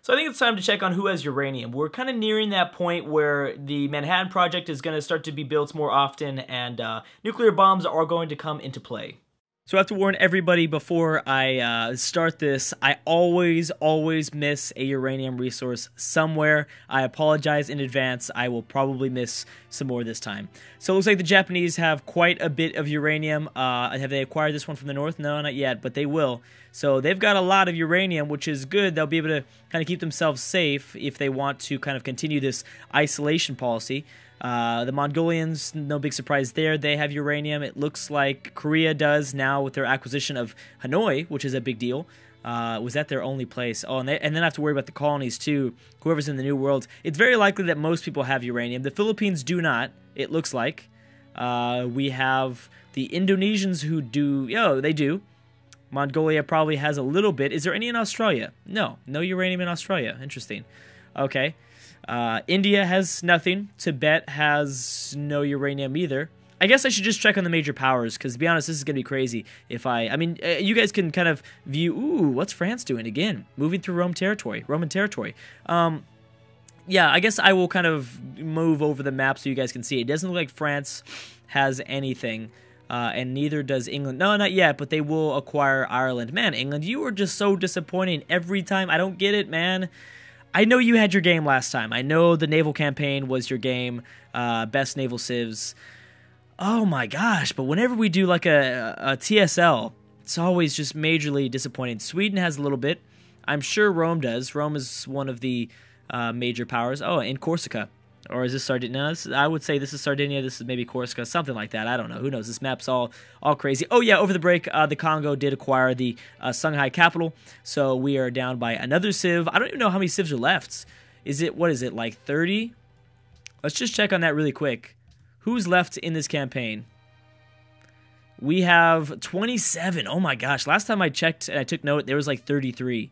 So I think it's time to check on who has uranium. We're kind of nearing that point where the Manhattan Project is going to start to be built more often, and nuclear bombs are going to come into play. So I have to warn everybody before I start this, I always miss a uranium resource somewhere. I apologize in advance. I will probably miss some more this time. So it looks like the Japanese have quite a bit of uranium. Have they acquired this one from the north? No, not yet, but they will. So they've got a lot of uranium, which is good. They'll be able to kind of keep themselves safe if they want to kind of continue this isolation policy. The Mongolians, no big surprise there. They have uranium. It looks like Korea does now with their acquisition of Hanoi, which is a big deal. Was that their only place? Oh, and then I have to worry about the colonies too. Whoever's in the New World. It's very likely that most people have uranium. The Philippines do not, it looks like. We have the Indonesians who do. Oh, they do. Mongolia probably has a little bit. Is there any in Australia? No uranium in Australia. Interesting. Okay. India has nothing. Tibet has no uranium either. I guess I should just check on the major powers, because to be honest, this is going to be crazy if I mean, you guys can kind of view, ooh, what's France doing again? Moving through Roman territory. Yeah, I guess I will kind of move over the map so you guys can see. It doesn't look like France has anything. And neither does England. No, not yet, but they will acquire Ireland. Man, England, you are just so disappointing every time. I don't get it, man. I know you had your game last time. I know the naval campaign was your game, best naval civs. Oh my gosh, but whenever we do like a TSL, it's always just majorly disappointing. Sweden has a little bit. I'm sure Rome does. Rome is one of the major powers. Oh, and Corsica. Or is this Sardinia? No, I would say this is Sardinia. This is maybe Corsica, something like that. I don't know. Who knows? This map's all crazy. Oh yeah, over the break, the Congo did acquire the Shanghai capital, so we are down by another civ. I don't even know how many civs are left. What is it, like 30? Let's just check on that really quick. Who's left in this campaign? We have 27. Oh my gosh. Last time I checked and I took note, there was like 33.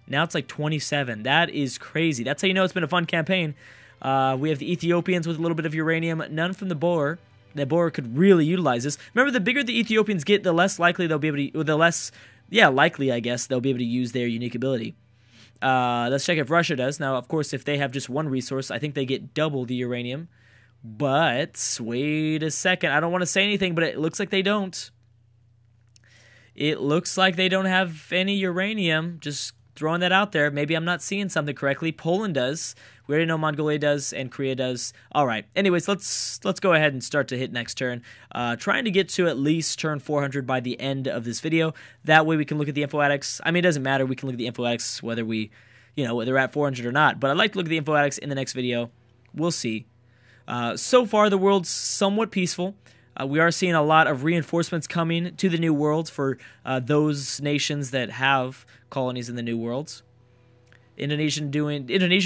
Now it's like 27. That is crazy. That's how you know it's been a fun campaign. We have the Ethiopians with a little bit of uranium, none from the Boer. The Boer could really utilize this. Remember, the bigger the Ethiopians get, the less likely they'll be able to, or the less, likely, I guess, they'll be able to use their unique ability. Let's check if Russia does. Now, of course, if they have just one resource, I think they get double the uranium. But, wait a second, I don't want to say anything, but it looks like they don't. It looks like they don't have any uranium, just throwing that out there. Maybe I'm not seeing something correctly. Poland does. We already know Mongolia does and Korea does. All right. Anyways, let's go ahead and start to hit next turn. Trying to get to at least turn 400 by the end of this video. That way we can look at the info-addicts. I mean, it doesn't matter. We can look at the info-addicts whether we, whether we're at 400 or not. But I'd like to look at the info-addicts in the next video. We'll see. So far, the world's somewhat peaceful. We are seeing a lot of reinforcements coming to the New World for those nations that have colonies in the New Worlds. Indonesia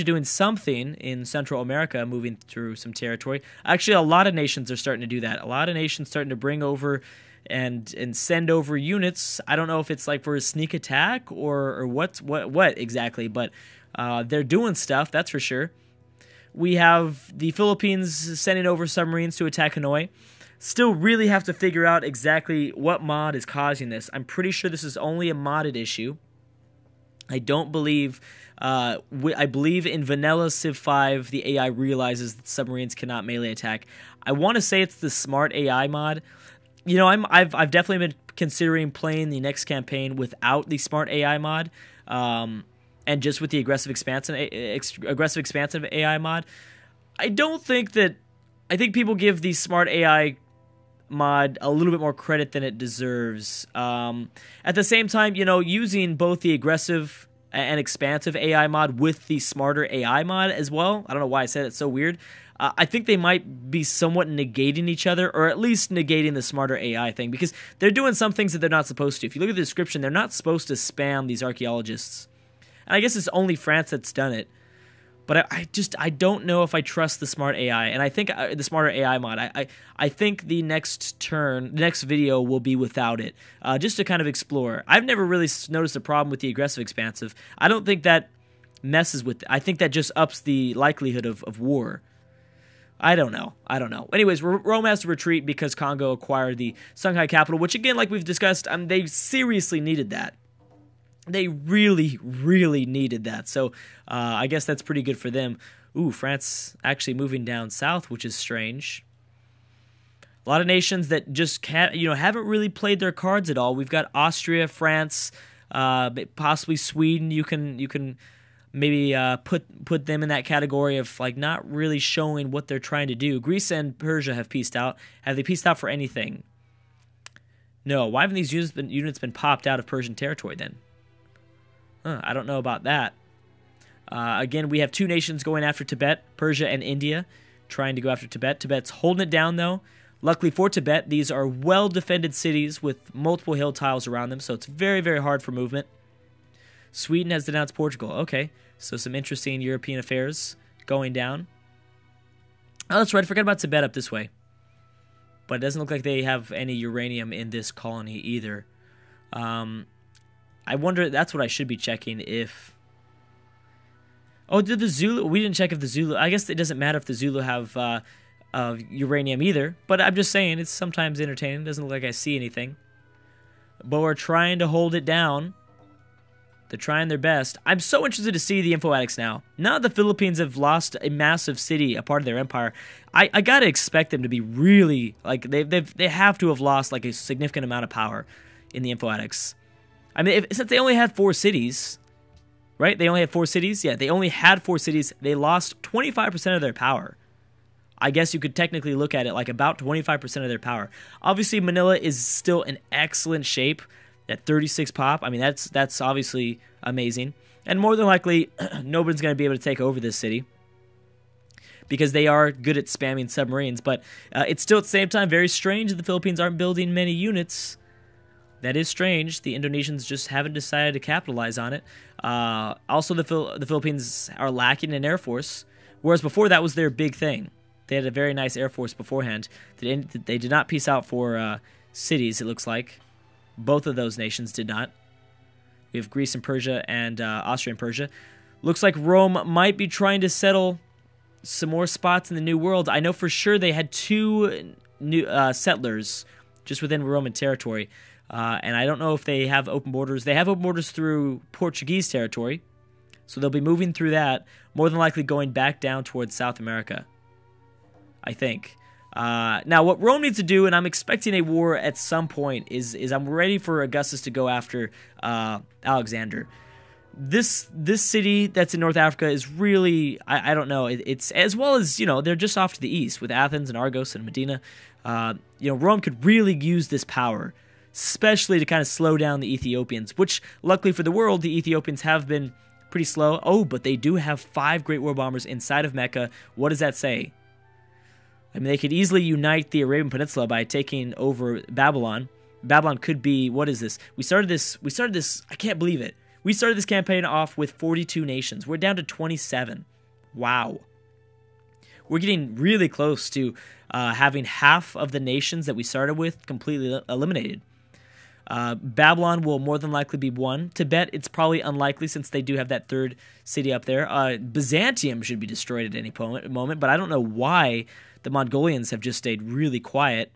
doing something in Central America, moving through some territory. Actually, a lot of nations are starting to do that. A lot of nations starting to bring over and send over units. I don't know if it's like for a sneak attack or what exactly, but they're doing stuff, that's for sure. We have the Philippines sending over submarines to attack Hanoi. Still really have to figure out exactly what mod is causing this. I'm pretty sure this is only a modded issue. I don't believe, I believe in vanilla Civ 5, the AI realizes that submarines cannot melee attack. I want to say it's the smart AI mod. I've definitely been considering playing the next campaign without the smart AI mod, and just with the aggressive expansive AI mod. I think people give the smart AI mod a little bit more credit than it deserves. At the same time, using both the aggressive and expansive AI mod with the smarter AI mod as well. I don't know why I said it so weird. I think they might be somewhat negating each other, or at least negating the smarter AI thing, because they're doing some things that they're not supposed to. If you look at the description, they're not supposed to spam these archaeologists. And I guess it's only France that's done it. But I don't know if I trust the smart AI, and I think the smarter AI mod. I think the next video will be without it, just to kind of explore. I've never really noticed a problem with the aggressive expansive. I don't think that messes with. I think that just ups the likelihood of war. I don't know. Anyways, Rome has to retreat because Congo acquired the Shanghai capital, which again, like we've discussed, they seriously needed that. They really, really needed that. So I guess that's pretty good for them. Ooh, France actually moving down south, which is strange. A lot of nations that just can't, haven't really played their cards at all. We've got Austria, France, possibly Sweden. You can maybe put them in that category of like not really showing what they're trying to do. Greece and Persia have peaced out. Have they peaced out for anything? No. Why haven't these units been popped out of Persian territory then? I don't know about that. Again, we have two nations going after Tibet, Persia and India, trying to go after Tibet. Tibet's holding it down, though. Luckily for Tibet, these are well-defended cities with multiple hill tiles around them, so it's very, very hard for movement. Sweden has denounced Portugal. Okay, so some interesting European affairs going down. Oh, that's right. I forgot about Tibet up this way. But it doesn't look like they have any uranium in this colony either. I wonder, that's what I should be checking if... Oh, did the Zulu... We didn't check if the Zulu... I guess it doesn't matter if the Zulu have uranium either. But I'm just saying, it's sometimes entertaining. It doesn't look like I see anything. But we're trying to hold it down. They're trying their best. I'm so interested to see the info addicts now. Now the Philippines have lost a massive city, a part of their empire. I gotta expect them to be really... Like, they have to have lost, like, a significant amount of power in the info addicts. I mean, since they only had 4 cities, right? They only had 4 cities? Yeah, they only had 4 cities. They lost 25% of their power. I guess you could technically look at it like about 25% of their power. Obviously, Manila is still in excellent shape at 36 pop. I mean, that's obviously amazing. And more than likely, nobody's going to be able to take over this city because they are good at spamming submarines. But it's still at the same time very strange that the Philippines aren't building many units. That is strange. The Indonesians just haven't decided to capitalize on it. Also, the Philippines are lacking an air force, whereas before that was their big thing. They had a very nice air force beforehand. They did not peace out for cities, it looks like. Both of those nations did not. We have Greece and Persia and Austria and Persia. Looks like Rome might be trying to settle some more spots in the New World. I know for sure they had 2 new settlers just within Roman territory. And I don't know if they have open borders. They have open borders through Portuguese territory, so they'll be moving through that, more than likely going back down towards South America, I think. Now, what Rome needs to do, and I'm expecting a war at some point, is I'm ready for Augustus to go after Alexander. This city that's in North Africa is really, I don't know, it's as well as, they're just off to the east with Athens and Argos and Medina. Rome could really use this power, especially to kind of slow down the Ethiopians, which, luckily for the world, the Ethiopians have been pretty slow. Oh, but they do have 5 Great War Bombers inside of Mecca. What does that say? I mean, they could easily unite the Arabian Peninsula by taking over Babylon. Babylon could be, what is this? We started this, I can't believe it. We started this campaign off with 42 nations. We're down to 27. Wow. We're getting really close to having half of the nations that we started with completely eliminated. Babylon will more than likely be one. Tibet, it's probably unlikely since they do have that 3rd city up there. Byzantium should be destroyed at any moment, but I don't know why the Mongolians have just stayed really quiet.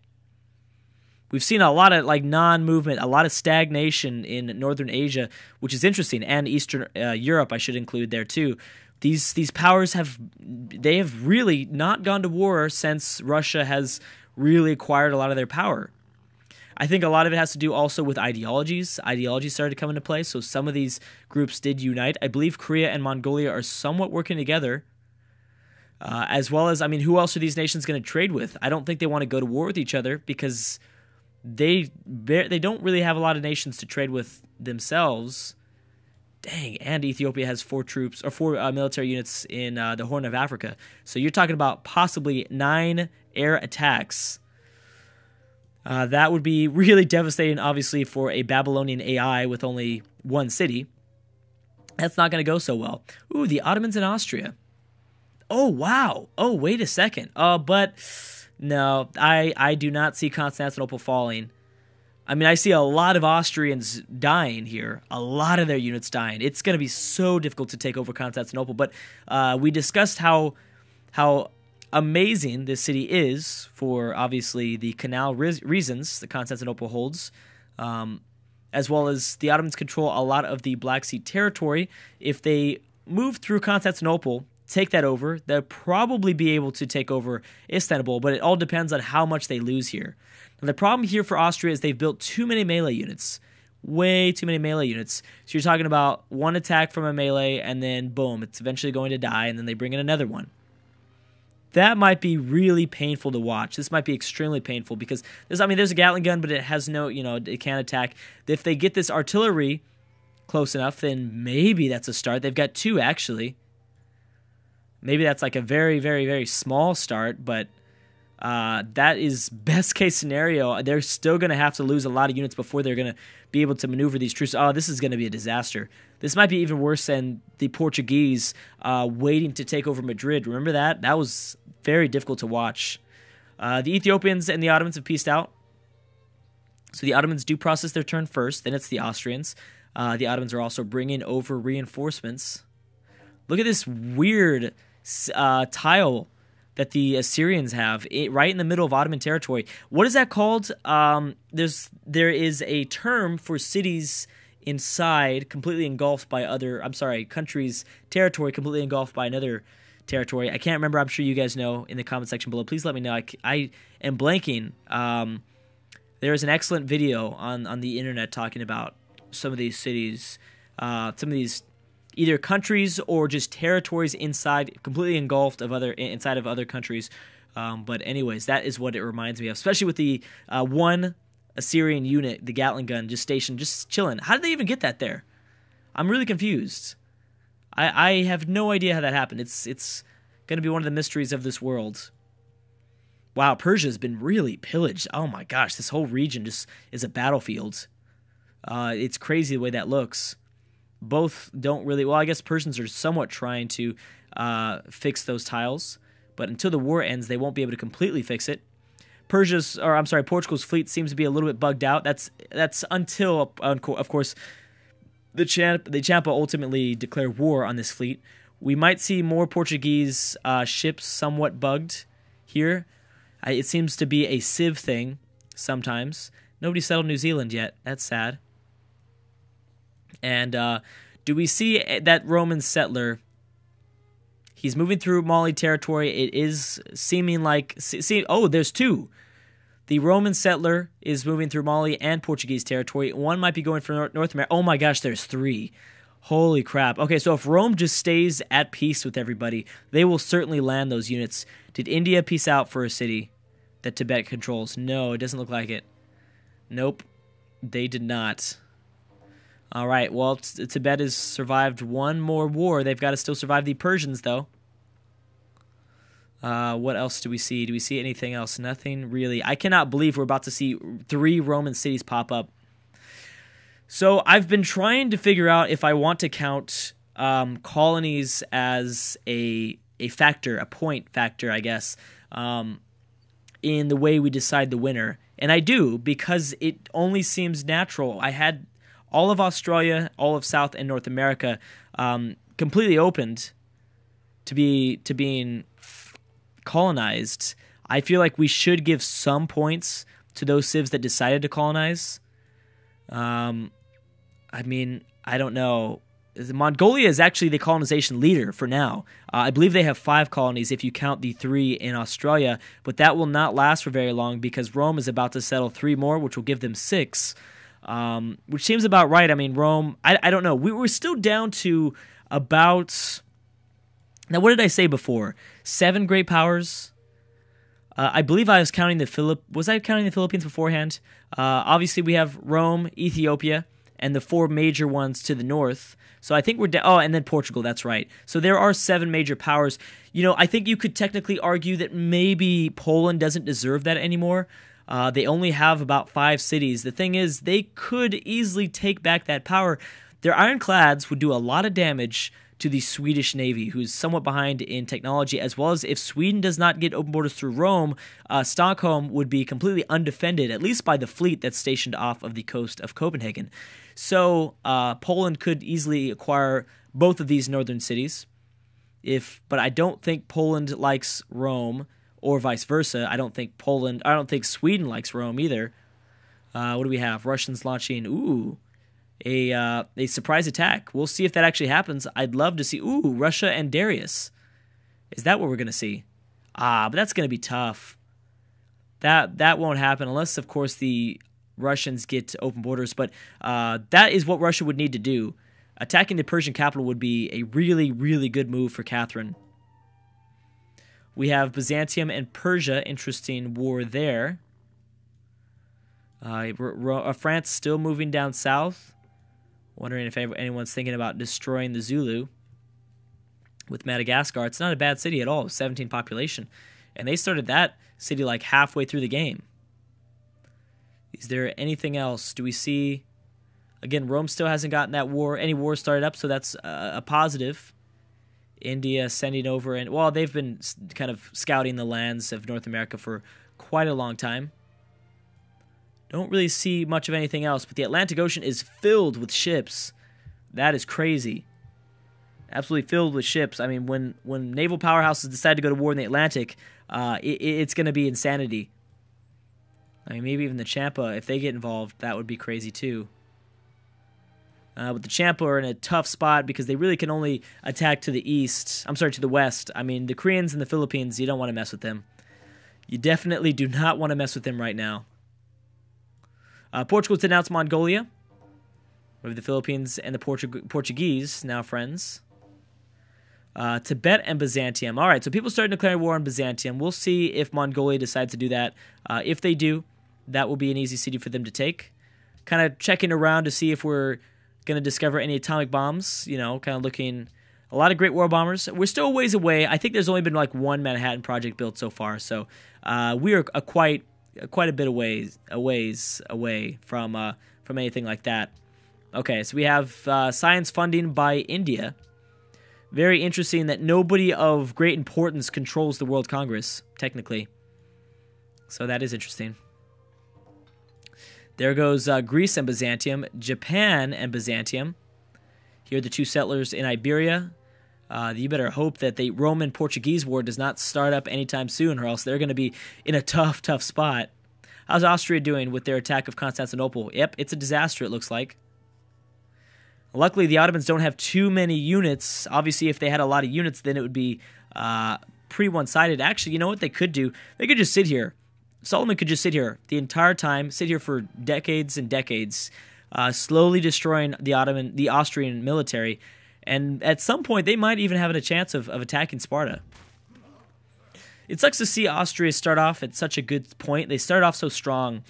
We've seen a lot of non-movement, a lot of stagnation in Northern Asia, which is interesting, and Eastern Europe I should include there too. These powers have really not gone to war since Russia has really acquired a lot of their power. I think a lot of it has to do also with ideologies. Ideologies started to come into play, so some of these groups did unite. I believe Korea and Mongolia are somewhat working together, as well as, who else are these nations going to trade with? I don't think they want to go to war with each other because they don't really have a lot of nations to trade with themselves. Dang, and Ethiopia has 4 military units in the Horn of Africa. So you're talking about possibly 9 air attacks. That would be really devastating, obviously, for a Babylonian AI with only 1 city. That's not going to go so well. Ooh, the Ottomans in Austria. Oh, wow. Oh, wait a second. But no, I do not see Constantinople falling. I see a lot of Austrians dying here. A lot of their units dying. It's going to be so difficult to take over Constantinople. But we discussed how amazing this city is for, obviously, the canal reasons that Constantinople holds. as well as the Ottomans control a lot of the Black Sea territory. If they move through Constantinople, take that over, they'll probably be able to take over Istanbul, but it all depends on how much they lose here. Now, the problem here for Austria is they've built too many melee units. Way too many melee units. So you're talking about one attack from a melee, and then boom, it's eventually going to die, and then they bring in another one. That might be really painful to watch. This might be extremely painful because there's a Gatling gun, but it has no, it can't attack. If they get this artillery close enough, then maybe that's a start. They've got 2 actually. Maybe that's like a very, very, very small start, but that is best case scenario. They're still going to have to lose a lot of units before they're going to be able to maneuver these troops. Oh, this is going to be a disaster. This might be even worse than the Portuguese waiting to take over Madrid. Remember that? That was very difficult to watch. The Ethiopians and the Ottomans have peaced out. So the Ottomans do process their turn first, then it's the Austrians. The Ottomans are also bringing over reinforcements. Look at this weird tile that the Assyrians have right in the middle of Ottoman territory. What is that called? There is a term for cities inside completely engulfed by countries' territory completely engulfed by another territory. I can't remember. I'm sure you guys know in the comment section below. Please let me know. I am blanking. There is an excellent video on the internet talking about some of these cities, some of these either countries or just territories completely engulfed inside of other countries. But anyways, that is what it reminds me of, especially with the one Assyrian unit, the Gatling gun, just stationed, just chilling. How did they even get that there? I'm really confused. I have no idea how that happened. It's going to be one of the mysteries of this world. Wow, Persia's been really pillaged. Oh my gosh, this whole region just is a battlefield. It's crazy the way that looks. Both don't really... Well, I guess Persians are somewhat trying to fix those tiles, but until the war ends, they won't be able to completely fix it. Portugal's fleet seems to be a little bit bugged out. That's until, of course, the Champa ultimately declare war on this fleet. We might see more Portuguese ships somewhat bugged here. It seems to be a civ thing sometimes. Nobody settled New Zealand yet. That's sad. And do we see that Roman settler? He's moving through Mali territory. It is seeming like... there's 2. The Roman settler is moving through Mali and Portuguese territory. One might be going for North America. Oh my gosh, there's 3. Holy crap. Okay, so if Rome just stays at peace with everybody, they will certainly land those units. Did India peace out for a city that Tibet controls? No, it doesn't look like it. Nope, they did not. All right, well, Tibet has survived one more war. They've got to still survive the Persians, though. What else do we see? Do we see anything else? Nothing really. I cannot believe we're about to see 3 Roman cities pop up. So I've been trying to figure out if I want to count colonies as a factor, a point factor, I guess, in the way we decide the winner. And I do, because it only seems natural. I had all of Australia, all of South and North America completely opened to being colonized. I feel like we should give some points to those civs that decided to colonize. I mean, I don't know. Mongolia is actually the colonization leader for now. I believe they have 5 colonies if you count the 3 in Australia, but that will not last for very long because Rome is about to settle 3 more, which will give them 6, which seems about right. I mean, Rome, I don't know. We're still down to about... Now, what did I say before? 7 great powers? I believe I was counting the Was I counting the Philippines beforehand? Obviously, we have Rome, Ethiopia, and the 4 major ones to the north. So I think we're down. Oh, and then Portugal. That's right. So there are 7 major powers. You know, I think you could technically argue that maybe Poland doesn't deserve that anymore. They only have about 5 cities. The thing is, they could easily take back that power. Their ironclads would do a lot of damage to the Swedish Navy, who's somewhat behind in technology, as well as if Sweden does not get open borders through Rome, Stockholm would be completely undefended, at least by the fleet that's stationed off of the coast of Copenhagen. So Poland could easily acquire both of these northern cities, but I don't think Poland likes Rome, or vice versa. I don't think Sweden likes Rome either. What do we have? Russians launching, a surprise attack. We'll see if that actually happens. I'd love to see, Russia and Darius. Is that what we're going to see? But that's going to be tough. That won't happen unless, of course, the Russians get open borders. But that is what Russia would need to do. Attacking the Persian capital would be a really, really good move for Catherine. We have Byzantium and Persia. Interesting war there. France still moving down south. Wondering if anyone's thinking about destroying the Zulu with Madagascar. It's not a bad city at all, 17 population. And they started that city like halfway through the game. Is there anything else? Do we see... Again, Rome still hasn't gotten any war started up, so that's a positive. India sending over, and well, they've been kind of scouting the lands of North America for quite a long time. Don't really see much of anything else, but the Atlantic Ocean is filled with ships. That is crazy. Absolutely filled with ships. I mean, when naval powerhouses decide to go to war in the Atlantic, it's going to be insanity. I mean, maybe even the Champa, if they get involved, that would be crazy too. But the Champa are in a tough spot because they really can only attack to the east. I'm sorry, to the west. I mean, the Koreans and the Philippines, you don't want to mess with them. You definitely do not want to mess with them right now. Portugal's denounced Mongolia. We have the Philippines and the Portuguese, now friends. Tibet and Byzantium. All right, so people started declaring war on Byzantium. We'll see if Mongolia decides to do that. If they do, that will be an easy city for them to take. Kind of checking around to see if we're going to discover any atomic bombs. You know, kind of looking... A lot of Great War bombers. We're still a ways away. I think there's only been like one Manhattan Project built so far. So we are quite a bit a ways away from anything like that. Okay, so we have science funding by India. Very interesting that nobody of great importance controls the World Congress, technically. So that is interesting. There goes Greece and Byzantium, Japan and Byzantium. Here are the two settlers in Iberia. You better hope that the Roman-Portuguese war does not start up anytime soon, or else they're going to be in a tough spot. How's Austria doing with their attack of Constantinople? Yep, it's a disaster, it looks like. Luckily, the Ottomans don't have too many units. Obviously, if they had a lot of units, then it would be pretty one-sided. Actually, you know what they could do? They could just sit here. Solomon could just sit here the entire time, sit here for decades and decades, slowly destroying the Austrian military, and at some point, they might even have a chance of attacking Sparta. It sucks to see Austria start off at such a good point. They started off so strong,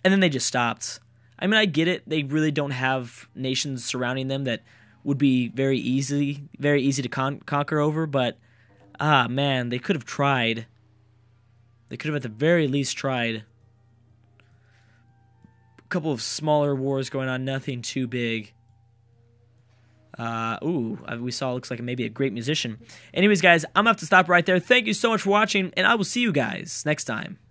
and then they just stopped. I mean, I get it. They really don't have nations surrounding them that would be very easy to conquer over, but, man, they could have tried. They could have at the very least tried. A couple of smaller wars going on, nothing too big. We saw, looks like maybe a great musician. Anyways, guys, I'm going to have to stop right there. Thank you so much for watching, and I will see you guys next time.